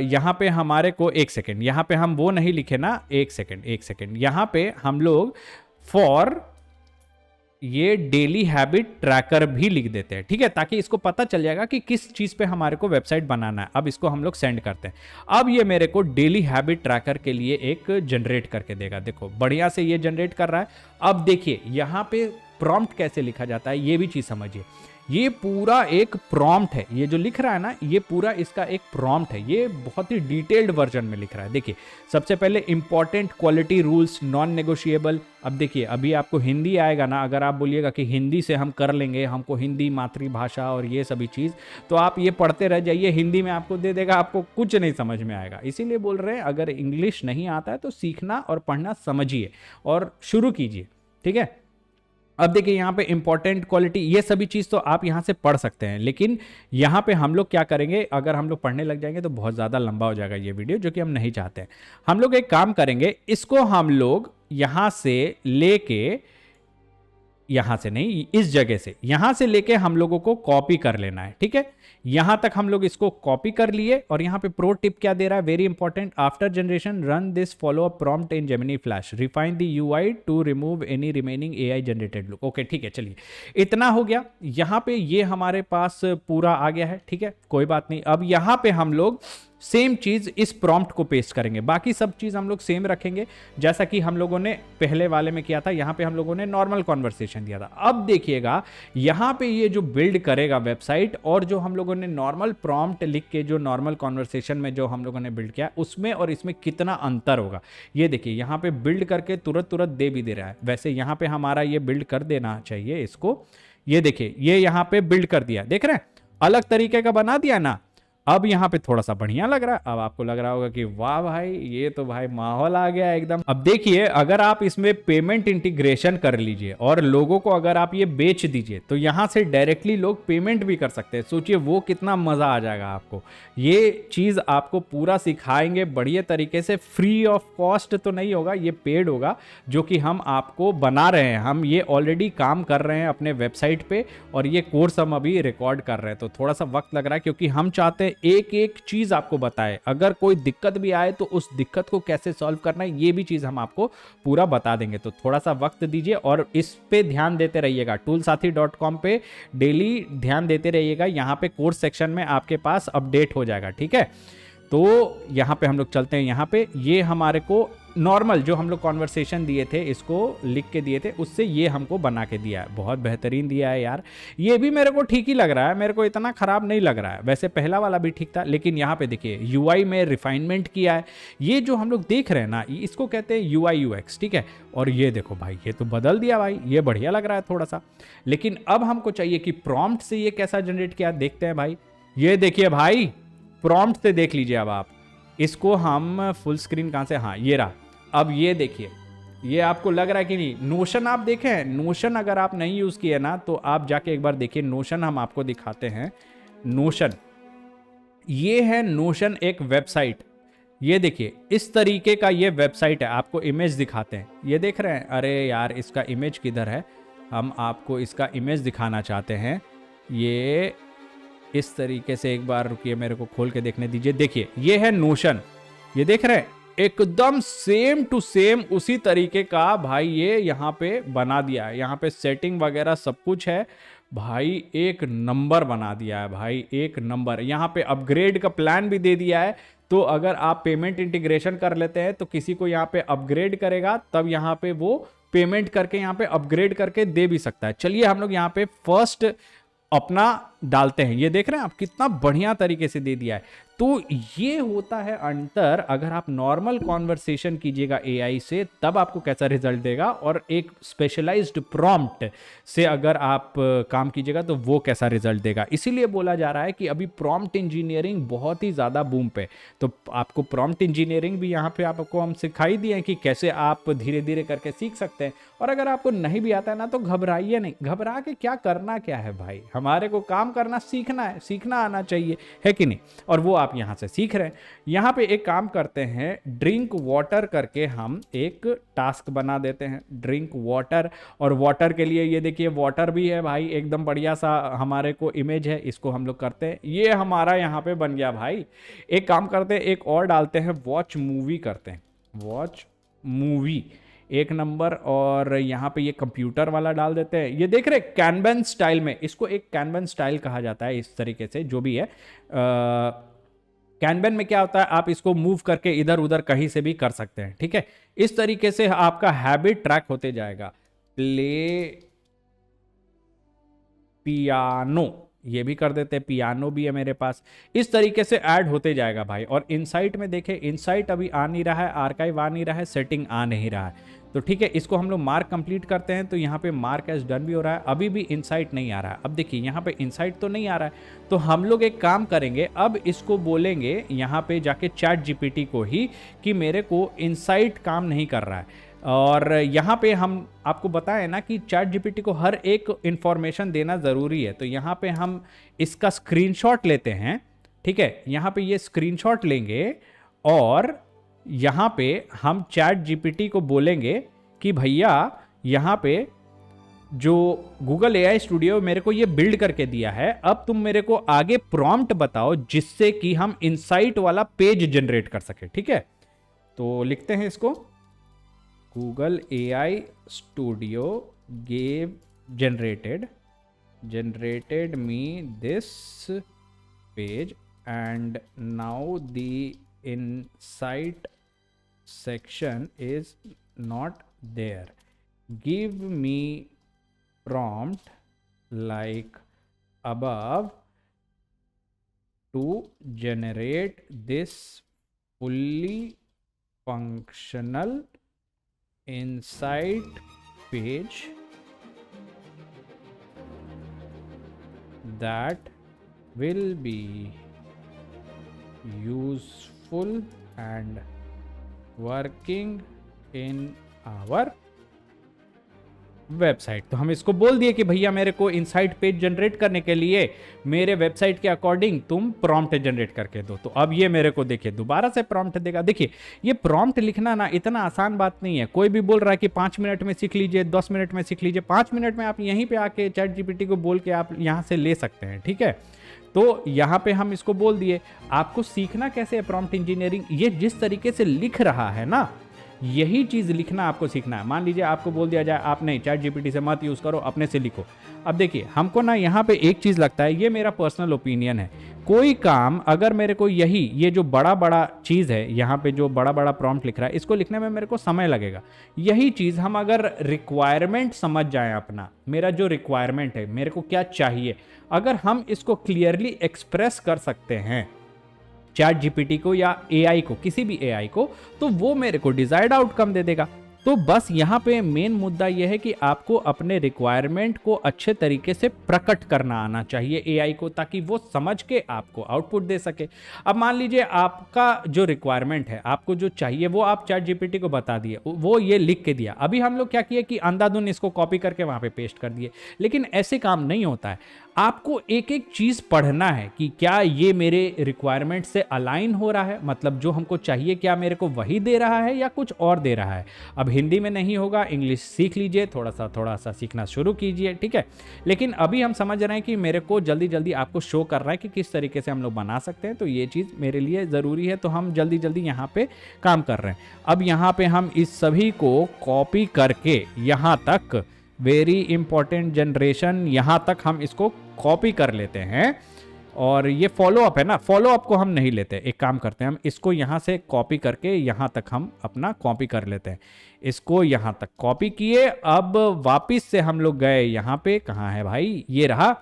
यहाँ पे हमारे को एक सेकेंड, यहाँ पे हम वो नहीं लिखे ना, एक सेकेंड, यहाँ पे हम लोग फॉर ये डेली हैबिट ट्रैकर भी लिख देते हैं, ठीक है, ताकि इसको पता चल जाएगा कि किस चीज पे हमारे को वेबसाइट बनाना है। अब इसको हम लोग सेंड करते हैं, अब ये मेरे को डेली हैबिट ट्रैकर के लिए एक जनरेट करके देगा। देखो बढ़िया से ये जनरेट कर रहा है। अब देखिए यहाँ पे प्रॉम्प्ट कैसे लिखा जाता है ये भी चीज समझिए। ये पूरा एक प्रॉम्प्ट है, ये जो लिख रहा है ना, ये पूरा इसका एक प्रॉम्प्ट है, ये बहुत ही डिटेल्ड वर्जन में लिख रहा है। देखिए सबसे पहले important quality rules non negotiable. अब देखिए अभी आपको हिंदी आएगा ना, अगर आप बोलिएगा कि हिंदी से हम कर लेंगे, हमको हिंदी मातृभाषा और ये सभी चीज़, तो आप ये पढ़ते रह जाइए, हिंदी में आपको दे देगा, आपको कुछ नहीं समझ में आएगा। इसीलिए बोल रहे हैं अगर इंग्लिश नहीं आता है तो सीखना और पढ़ना समझिए और शुरू कीजिए, ठीक है। अब देखिए यहाँ पे इंपॉर्टेंट क्वालिटी, ये सभी चीज़ तो आप यहाँ से पढ़ सकते हैं, लेकिन यहाँ पे हम लोग क्या करेंगे, अगर हम लोग पढ़ने लग जाएंगे तो बहुत ज़्यादा लंबा हो जाएगा ये वीडियो, जो कि हम नहीं चाहते हैं। हम लोग एक काम करेंगे, इसको हम लोग यहाँ से लेके यहां से नहीं, इस जगह से, यहां से लेके हम लोगों को कॉपी कर लेना है, ठीक है। यहां तक हम लोग इसको कॉपी कर लिए और यहां पे प्रो टिप क्या दे रहा है, very important, after generation run this follow up prompt in Gemini Flash, refine the UI to remove any remaining AI generated look. Okay ठीक है, चलिए इतना हो गया। यहां पे ये हमारे पास पूरा आ गया है, ठीक है, कोई बात नहीं। अब यहां पे हम लोग सेम चीज इस प्रॉम्प्ट को पेस्ट करेंगे, बाकी सब चीज हम लोग सेम रखेंगे जैसा कि हम लोगों ने पहले वाले में किया था। यहां पे हम लोगों ने नॉर्मल कॉन्वर्सेशन दिया था। अब देखिएगा यहां पे ये जो बिल्ड करेगा वेबसाइट और जो हम लोगों ने नॉर्मल प्रॉम्प्ट लिख के जो नॉर्मल कॉन्वर्सेशन में जो हम लोगों ने बिल्ड किया उसमें और इसमें कितना अंतर होगा। ये देखिए यहां पे बिल्ड करके तुरंत तुरंत दे भी दे रहा है। वैसे यहां पे हमारा ये बिल्ड कर देना चाहिए इसको। ये देखिए ये यहां पे बिल्ड कर दिया, देख रहे हैं, अलग तरीके का बना दिया ना। अब यहाँ पे थोड़ा सा बढ़िया लग रहा है। अब आपको लग रहा होगा कि वाह भाई ये तो भाई माहौल आ गया एकदम। अब देखिए अगर आप इसमें पेमेंट इंटीग्रेशन कर लीजिए और लोगों को अगर आप ये बेच दीजिए तो यहाँ से डायरेक्टली लोग पेमेंट भी कर सकते हैं। सोचिए वो कितना मजा आ जाएगा आपको। ये चीज आपको पूरा सिखाएंगे बढ़िया तरीके से, फ्री ऑफ कॉस्ट तो नहीं होगा, ये पेड होगा जो कि हम आपको बना रहे हैं। हम ये ऑलरेडी काम कर रहे हैं अपने वेबसाइट पे और ये कोर्स हम अभी रिकॉर्ड कर रहे हैं, तो थोड़ा सा वक्त लग रहा है क्योंकि हम चाहते हैं एक एक चीज आपको बताए। अगर कोई दिक्कत भी आए तो उस दिक्कत को कैसे सॉल्व करना है ये भी चीज हम आपको पूरा बता देंगे। तो थोड़ा सा वक्त दीजिए और इस पे ध्यान देते रहिएगा। toolsathi.com पे डेली ध्यान देते रहिएगा। यहाँ पे कोर्स सेक्शन में आपके पास अपडेट हो जाएगा, ठीक है। तो यहाँ पे हम लोग चलते हैं। यहाँ पे ये हमारे को नॉर्मल जो हम लोग कॉन्वर्सेशन दिए थे इसको लिख के दिए थे उससे ये हमको बना के दिया है। बहुत बेहतरीन दिया है यार, ये भी मेरे को ठीक ही लग रहा है, मेरे को इतना खराब नहीं लग रहा है। वैसे पहला वाला भी ठीक था लेकिन यहाँ पे देखिए यूआई में रिफाइनमेंट किया है। ये जो हम लोग देख रहे हैं ना इसको कहते हैं यूआई यूएक्स, ठीक है। और ये देखो भाई ये तो बदल दिया भाई, ये बढ़िया लग रहा है थोड़ा सा। लेकिन अब हमको चाहिए कि प्रॉम्प्ट से ये कैसा जनरेट किया, देखते हैं भाई। ये देखिए भाई प्रॉम्प्ट से देख लीजिए। अब आप इसको हम फुल स्क्रीन कहाँ से, हाँ ये रहा। अब ये देखिए ये आपको लग रहा है कि नहीं, नोशन आप देखें, नोशन अगर आप नहीं यूज किए ना तो आप जाके एक बार देखिए। नोशन हम आपको दिखाते हैं। नोशन, ये है नोशन एक वेबसाइट। ये देखिए इस तरीके का ये वेबसाइट है। आपको इमेज दिखाते हैं, ये देख रहे हैं। अरे यार इसका इमेज किधर है, हम आपको इसका इमेज दिखाना चाहते हैं। ये इस तरीके से, एक बार रुकिए मेरे को खोल के देखने दीजिए। देखिए ये है नोशन, ये देख रहे हैं, एकदम सेम टू सेम उसी तरीके का भाई ये यहाँ पे बना दिया है। यहाँ पे सेटिंग वगैरह सब कुछ है भाई, एक नंबर बना दिया है भाई, एक नंबर। यहाँ पे अपग्रेड का प्लान भी दे दिया है। तो अगर आप पेमेंट इंटीग्रेशन कर लेते हैं तो किसी को यहाँ पे अपग्रेड करेगा तब यहाँ पे वो पेमेंट करके यहाँ पे अपग्रेड करके दे भी सकता है। चलिए हम लोग यहाँ पे फर्स्ट अपना डालते हैं। ये देख रहे हैं आप कितना बढ़िया तरीके से दे दिया है। तो ये होता है अंतर। अगर आप नॉर्मल कॉन्वर्सेशन कीजिएगा एआई से तब आपको कैसा रिजल्ट देगा, और एक स्पेशलाइज्ड प्रॉम्प्ट से अगर आप काम कीजिएगा तो वो कैसा रिजल्ट देगा। इसीलिए बोला जा रहा है कि अभी प्रॉम्प्ट इंजीनियरिंग बहुत ही ज़्यादा बूम पे। तो आपको प्रॉम्प्ट इंजीनियरिंग भी यहाँ पे आपको हम सिखाई दिए हैं कि कैसे आप धीरे धीरे करके सीख सकते हैं। और अगर आपको नहीं भी आता है ना तो घबराइए नहीं, घबरा के क्या करना क्या है भाई, हमारे को काम करना सीखना है, सीखना आना चाहिए, है कि नहीं। और वो आप यहाँ से सीख रहे हैं। यहाँ पे एक काम करते हैं, ड्रिंक वाटर करके हम एक टास्क बना देते हैं, ड्रिंक वाटर। और वाटर के लिए ये देखिए वाटर भी है भाई, एकदम बढ़िया सा हमारे को इमेज है, इसको हम लोग करते हैं। ये हमारा यहाँ पे बन गया भाई। एक काम करते हैं, एक और डालते हैं, वॉच मूवी करते हैं, वॉच मूवी एक नंबर। और यहाँ पे ये कंप्यूटर वाला डाल देते हैं। ये देख रहे कैनवन स्टाइल में, इसको एक कैनवन स्टाइल कहा जाता है। इस तरीके से जो भी है कैनवन में क्या होता है, आप इसको मूव करके इधर उधर कहीं से भी कर सकते हैं, ठीक है। इस तरीके से आपका हैबिट ट्रैक होते जाएगा। प्ले पियानो ये भी कर देते हैं, पियानो भी है मेरे पास। इस तरीके से ऐड होते जाएगा भाई। और इनसाइट में देखें, इनसाइट अभी आ नहीं रहा है, आर्काइव आ नहीं रहा है, सेटिंग आ नहीं रहा है। तो ठीक है, इसको हम लोग मार्क कंप्लीट करते हैं। तो यहाँ पे मार्क एज डन भी हो रहा है, अभी भी इनसाइट नहीं आ रहा है। अब देखिए यहाँ पे इनसाइट तो नहीं आ रहा है, तो हम लोग एक काम करेंगे, अब इसको बोलेंगे यहाँ पे जाके चैट जीपीटी को ही कि मेरे को इनसाइट काम नहीं कर रहा है। और यहाँ पे हम आपको बताएं ना कि चैट जीपीटी को हर एक इंफॉर्मेशन देना ज़रूरी है। तो यहाँ पे हम इसका स्क्रीनशॉट लेते हैं, ठीक है। यहाँ पे ये स्क्रीनशॉट लेंगे और यहाँ पे हम चैट जीपीटी को बोलेंगे कि भैया यहाँ पे जो गूगल एआई स्टूडियो मेरे को ये बिल्ड करके दिया है, अब तुम मेरे को आगे प्रॉम्प्ट बताओ जिससे कि हम इनसाइट वाला पेज जनरेट कर सके। ठीक है, तो लिखते हैं इसको, Google AI studio gave generated me this page and now the insight section is not there. Give me prompt like above to generate this fully functional insight page that will be useful and working in our website. तो हम इसको बोल दिए कि भैया मेरे को insight page generate करने के लिए मेरे वेबसाइट के अकॉर्डिंग तुम प्रॉम्प्ट जनरेट करके दो। तो अब ये मेरे को देखिए दोबारा से प्रॉम्प्ट देगा। देखिए ये प्रॉम्प्ट लिखना ना इतना आसान बात नहीं है। कोई भी बोल रहा है कि 5 मिनट में सीख लीजिए, 10 मिनट में सीख लीजिए, 5 मिनट में आप यहीं पे आके चैट जीपीटी को बोल के आप यहाँ से ले सकते हैं। ठीक है, तो यहाँ पे हम इसको बोल दिए। आपको सीखना कैसे है प्रॉम्प्ट इंजीनियरिंग, ये जिस तरीके से लिख रहा है ना, यही चीज लिखना आपको सीखना है। मान लीजिए आपको बोल दिया जाए आप नहीं चैट जीपीटी से मत यूज करो, अपने से लिखो। अब देखिए हमको ना यहाँ पे एक चीज लगता है, ये मेरा पर्सनल ओपिनियन है, कोई काम अगर मेरे को ये जो बड़ा बड़ा चीज है यहाँ पे जो बड़ा बड़ा प्रॉम्प्ट लिख रहा है, इसको लिखने में मेरे को समय लगेगा। यही चीज हम अगर रिक्वायरमेंट समझ जाए अपना, मेरा जो रिक्वायरमेंट है, मेरे को क्या चाहिए, अगर हम इसको क्लियरली एक्सप्रेस कर सकते हैं चैट जीपीटी को या एआई को, किसी भी एआई को, तो वो मेरे को डिजायर्ड आउटकम दे देगा। तो बस यहाँ पे मेन मुद्दा यह है कि आपको अपने रिक्वायरमेंट को अच्छे तरीके से प्रकट करना आना चाहिए एआई को, ताकि वो समझ के आपको आउटपुट दे सके। अब मान लीजिए आपका जो रिक्वायरमेंट है, आपको जो चाहिए वो आप चैट जीपीटी को बता दिए, वो ये लिख के दिया। अभी हम लोग क्या किए कि अंधाधुन इसको कॉपी करके वहां पे पेस्ट कर दिए, लेकिन ऐसे काम नहीं होता है। आपको एक एक चीज पढ़ना है कि क्या ये मेरे रिक्वायरमेंट से अलाइन हो रहा है, मतलब जो हमको चाहिए क्या मेरे को वही दे रहा है या कुछ और दे रहा है। अब हिंदी में नहीं होगा, इंग्लिश सीख लीजिए, थोड़ा सा सीखना शुरू कीजिए। ठीक है, लेकिन अभी हम समझ रहे हैं कि मेरे को जल्दी जल्दी आपको शो कर रहा है कि किस तरीके से हम लोग बना सकते हैं, तो ये चीज़ मेरे लिए ज़रूरी है, तो हम जल्दी जल्दी यहाँ पे काम कर रहे हैं। अब यहाँ पे हम इस सभी को कॉपी करके यहाँ तक, वेरी इंपॉर्टेंट जनरेशन, यहाँ तक हम इसको कॉपी कर लेते हैं। और ये फॉलो अप है ना, फॉलो अप को हम नहीं लेते, एक काम करते हैं हम इसको यहाँ से कॉपी करके यहाँ तक हम अपना कॉपी कर लेते हैं। इसको यहाँ तक कॉपी किए, अब वापिस से हम लोग गए यहाँ पे, कहाँ है भाई, ये रहा।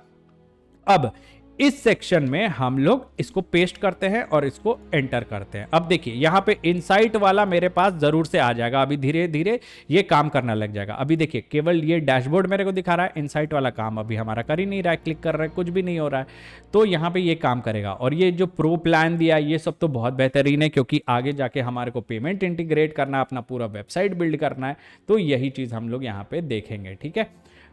अब इस सेक्शन में हम लोग इसको पेस्ट करते हैं और इसको एंटर करते हैं। अब देखिए यहाँ पे इनसाइट वाला मेरे पास जरूर से आ जाएगा, अभी धीरे धीरे ये काम करना लग जाएगा। अभी देखिए केवल ये डैशबोर्ड मेरे को दिखा रहा है, इनसाइट वाला काम अभी हमारा कर ही नहीं रहा है, क्लिक कर रहे हैं कुछ भी नहीं हो रहा है, तो यहाँ पे ये काम करेगा। और ये जो प्रो प्लान दिया ये सब तो बहुत बेहतरीन है, क्योंकि आगे जाके हमारे को पेमेंट इंटीग्रेट करना है, अपना पूरा वेबसाइट बिल्ड करना है, तो यही चीज़ हम लोग यहाँ पे देखेंगे। ठीक है,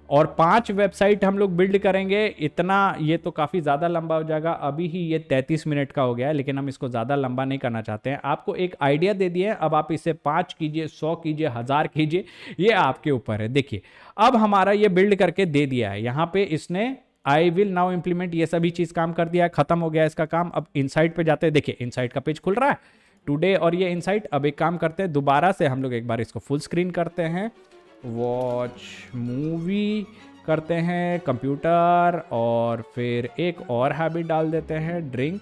और 5 वेबसाइट हम लोग बिल्ड करेंगे। इतना ये तो काफ़ी ज़्यादा लंबा हो जाएगा, अभी ही ये 33 मिनट का हो गया है, लेकिन हम इसको ज़्यादा लंबा नहीं करना चाहते हैं। आपको एक आइडिया दे दिए, अब आप इसे 5 कीजिए, 100 कीजिए, 1000 कीजिए, ये आपके ऊपर है। देखिए अब हमारा ये बिल्ड करके दे दिया है, यहाँ पे इसने आई विल नाउ इम्प्लीमेंट ये सभी चीज़ काम कर दिया है, खत्म हो गया इसका काम। अब इनसाइट पे जाते हैं, देखिए इनसाइट का पेज खुल रहा है टुडे और ये इनसाइट। अब एक काम करते हैं, दोबारा से हम लोग एक बार इसको फुल स्क्रीन करते हैं, वॉच मूवी करते हैं, कंप्यूटर, और फिर एक और हैबिट डाल देते हैं, ड्रिंक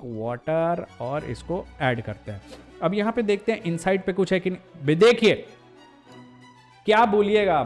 वाटर, और इसको ऐड करते हैं। अब यहाँ पे देखते हैं इनसाइट पे कुछ है कि नहीं। देखिए क्या बोलिएगा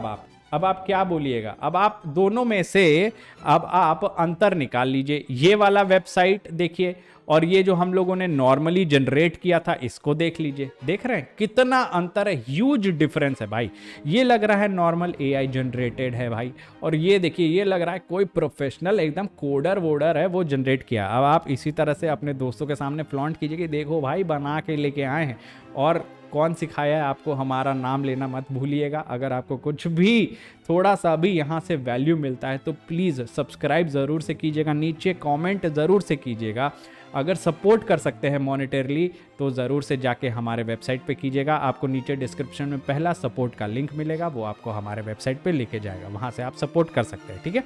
अब आप क्या बोलिएगा, अब आप दोनों में से अब आप अंतर निकाल लीजिए। ये वाला वेबसाइट देखिए और ये जो हम लोगों ने नॉर्मली जनरेट किया था इसको देख लीजिए, देख रहे हैं कितना अंतर है, ह्यूज डिफरेंस है भाई। ये लग रहा है नॉर्मल एआई जनरेटेड है भाई, और ये देखिए ये लग रहा है कोई प्रोफेशनल एकदम कोडर वोडर है वो जनरेट किया। अब आप इसी तरह से अपने दोस्तों के सामने फ्लॉन्ट कीजिए कि देखो भाई बना के लेके आए हैं। और कौन सिखाया है आपको, हमारा नाम लेना मत भूलिएगा। अगर आपको कुछ भी थोड़ा सा भी यहाँ से वैल्यू मिलता है तो प्लीज़ सब्सक्राइब ज़रूर से कीजिएगा, नीचे कमेंट ज़रूर से कीजिएगा। अगर सपोर्ट कर सकते हैं मॉनिटरली तो ज़रूर से जाके हमारे वेबसाइट पे कीजिएगा। आपको नीचे डिस्क्रिप्शन में पहला सपोर्ट का लिंक मिलेगा, वो आपको हमारे वेबसाइट पे लेके जाएगा, वहाँ से आप सपोर्ट कर सकते हैं, ठीक है।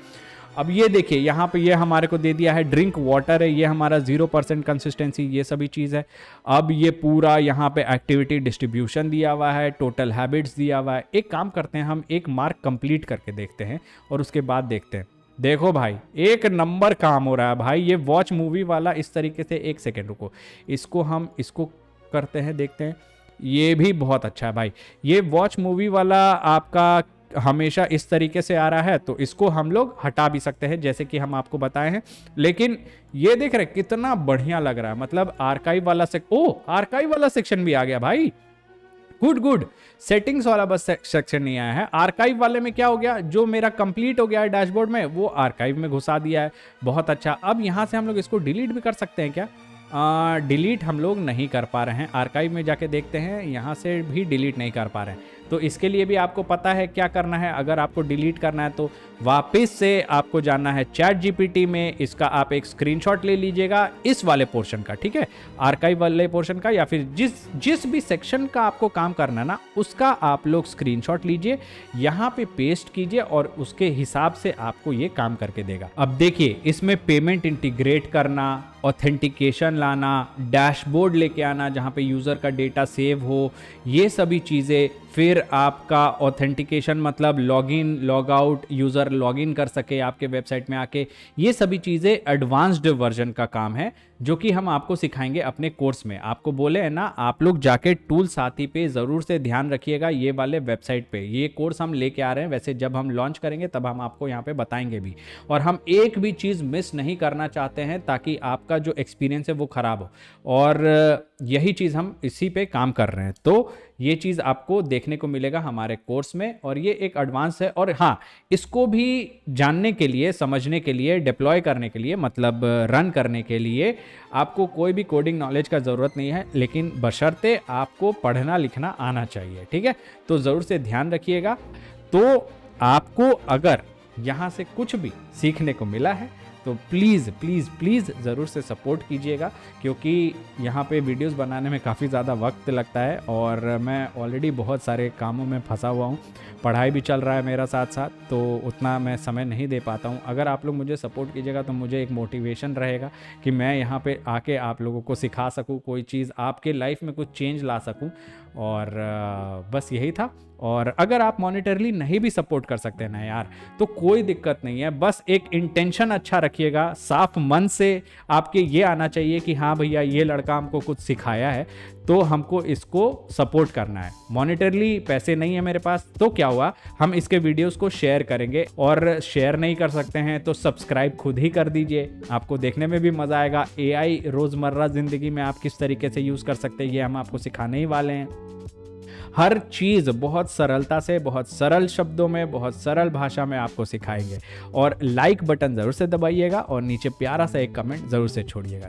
अब ये देखिए यहाँ पे ये हमारे को दे दिया है ड्रिंक वाटर है, ये हमारा 0% कंसिस्टेंसी, ये सभी चीज़ है। अब ये पूरा यहाँ पे एक्टिविटी डिस्ट्रीब्यूशन दिया हुआ है, टोटल हैबिट्स दिया हुआ है। एक काम करते हैं, हम एक मार्क कंप्लीट करके देखते हैं और उसके बाद देखते हैं। देखो भाई एक नंबर काम हो रहा है भाई, ये वॉच मूवी वाला इस तरीके से। एक सेकेंड रुको, इसको करते हैं, देखते हैं। ये भी बहुत अच्छा है भाई, ये वॉच मूवी वाला आपका हमेशा इस तरीके से आ रहा है, तो इसको हम लोग हटा भी सकते हैं जैसे कि हम आपको बताए हैं। लेकिन ये देख रहे कितना बढ़िया लग रहा है, मतलब आर्काइव वाला आर्काइव वाला सेक्शन भी आ गया भाई। गुड। सेटिंग्स वाला बस सेक्शन नहीं आया है। आर्काइव वाले में क्या हो गया, जो मेरा कंप्लीट हो गया है डैशबोर्ड में, वो आर्काइव में घुसा दिया है। बहुत अच्छा। अब यहाँ से हम लोग इसको डिलीट भी कर सकते हैं क्या? डिलीट हम लोग नहीं कर पा रहे हैं। आर्काइव में जाके देखते हैं, यहाँ से भी डिलीट नहीं कर पा रहे हैं। तो इसके लिए भी आपको पता है क्या करना है। अगर आपको डिलीट करना है तो वापस से आपको जाना है चैट जीपीटी में, इसका आप एक स्क्रीनशॉट ले लीजिएगा इस वाले पोर्शन का, ठीक है, आर्काइव वाले पोर्शन का, या फिर जिस भी सेक्शन का आपको काम करना है ना, उसका आप लोग स्क्रीनशॉट लीजिए, यहाँ पे पेस्ट कीजिए और उसके हिसाब से आपको ये काम करके देगा। अब देखिए इसमें पेमेंट इंटीग्रेट करना, ऑथेंटिकेशन लाना, डैशबोर्ड लेके आना जहाँ पे यूज़र का डेटा सेव हो, ये सभी चीज़ें। फिर आपका ऑथेंटिकेशन मतलब login log out, user login कर सके आपके वेबसाइट में आके, ये सभी चीज़ें एडवांस्ड वर्जन का काम है जो कि हम आपको सिखाएंगे अपने कोर्स में। आपको बोले हैं ना, आप लोग जाके टूल साथी पे ज़रूर से ध्यान रखिएगा, ये वाले वेबसाइट पे ये कोर्स हम लेके आ रहे हैं। वैसे जब हम लॉन्च करेंगे तब हम आपको यहाँ पे बताएंगे भी, और हम एक भी चीज़ मिस नहीं करना चाहते हैं ताकि आपका जो एक्सपीरियंस है वो ख़राब हो, और यही चीज़ हम इसी पे काम कर रहे हैं। तो ये चीज़ आपको देखने को मिलेगा हमारे कोर्स में, और ये एक एडवांस है। और हाँ, इसको भी जानने के लिए, समझने के लिए, डिप्लॉय करने के लिए, मतलब रन करने के लिए आपको कोई भी कोडिंग नॉलेज का ज़रूरत नहीं है, लेकिन बशर्ते आपको पढ़ना लिखना आना चाहिए, ठीक है। तो ज़रूर से ध्यान रखिएगा। तो आपको अगर यहाँ से कुछ भी सीखने को मिला है तो प्लीज़ प्लीज़ प्लीज़ ज़रूर से सपोर्ट कीजिएगा, क्योंकि यहाँ पे वीडियोस बनाने में काफ़ी ज़्यादा वक्त लगता है और मैं ऑलरेडी बहुत सारे कामों में फंसा हुआ हूँ, पढ़ाई भी चल रहा है मेरा साथ साथ, तो उतना मैं समय नहीं दे पाता हूँ। अगर आप लोग मुझे सपोर्ट कीजिएगा तो मुझे एक मोटिवेशन रहेगा कि मैं यहाँ पे आके आप लोगों को सिखा सकूँ, कोई चीज़ आपके लाइफ में कुछ चेंज ला सकूँ, और बस यही था। और अगर आप मॉनिटरली नहीं भी सपोर्ट कर सकते हैं ना यार, तो कोई दिक्कत नहीं है, बस एक इंटेंशन अच्छा रखिएगा, साफ मन से आपके ये आना चाहिए कि हाँ भैया ये लड़का हमको कुछ सिखाया है तो हमको इसको सपोर्ट करना है। मॉनिटरली पैसे नहीं है मेरे पास तो क्या हुआ, हम इसके वीडियोस को शेयर करेंगे, और शेयर नहीं कर सकते हैं तो सब्सक्राइब खुद ही कर दीजिए, आपको देखने में भी मज़ा आएगा। एआई रोज़मर्रा ज़िंदगी में आप किस तरीके से यूज़ कर सकते हैं ये हम आपको सिखाने ही वाले हैं। हर चीज़ बहुत सरलता से, बहुत सरल शब्दों में, बहुत सरल भाषा में आपको सिखाएंगे। और लाइक बटन ज़रूर से दबाइएगा और नीचे प्यारा सा एक कमेंट ज़रूर से छोड़िएगा।